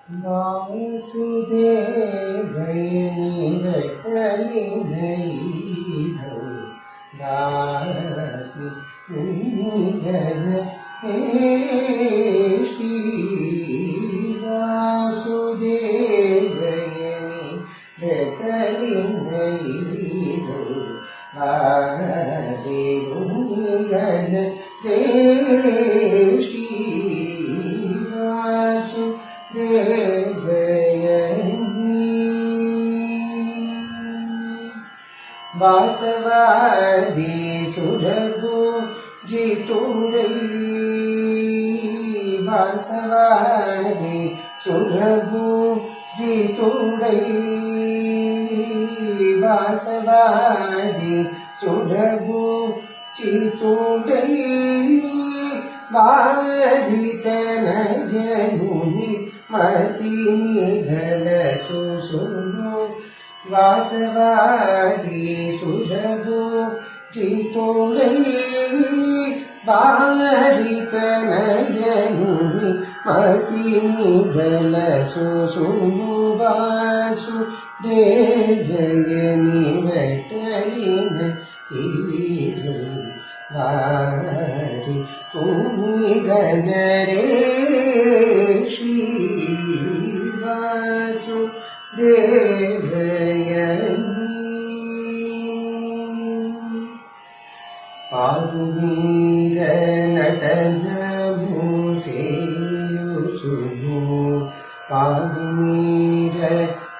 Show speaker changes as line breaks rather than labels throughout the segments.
ವಾಸುದೇವಯನಿ ಬೆಟ್ಟಲಿನೈದು ದಾಸಿ ಪುಣ್ಯನ ಶ್ರೀ ವಾಸುದೇವಯನಿ ಬೆಟ್ಟಲಿನೈದು ದಾಸಿ ಪುಣ್ಯನ ಶ್ರೀ वासवादी सुरभु जितुडै वासवादी सुरभु जितुडै वासवादी सुरभु जितुडै बाधितनयनुनि मतिनिधल सुसुनु वासवादी सुरभु जितुडै बाधितनयनुनि मतिनिधल सुसुनु वासुदेवयनि बेट्टलिन इधु वारि कुनिगनरे श्री वासुदेवयनि पारुमीर नटनमु सेयुसुनु पारुमीर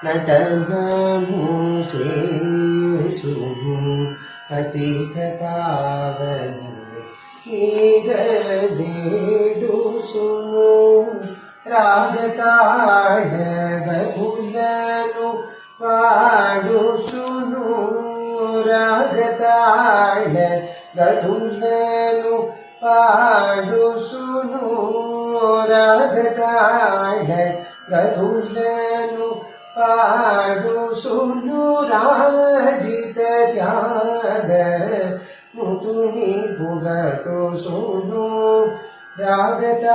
नटनमु सेयुसुनु पतित पावन बेडुसुनु रागताडगुलनु पाडुसुनु रागताडगुलनु पाडुसुनु रागताडगुलनु पाडुसुनु राजित त्याग मुतुनि पुगटुसुनु रागताडगुलनु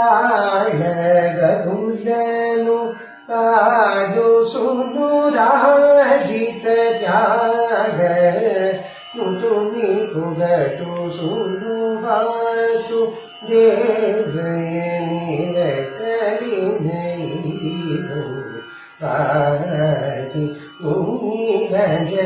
पाडुसुनु राजित त्याग मुतुनि पुगटुसुनु वासुदेवयनि बेट्टलिनैदु वारि कुनिगनरे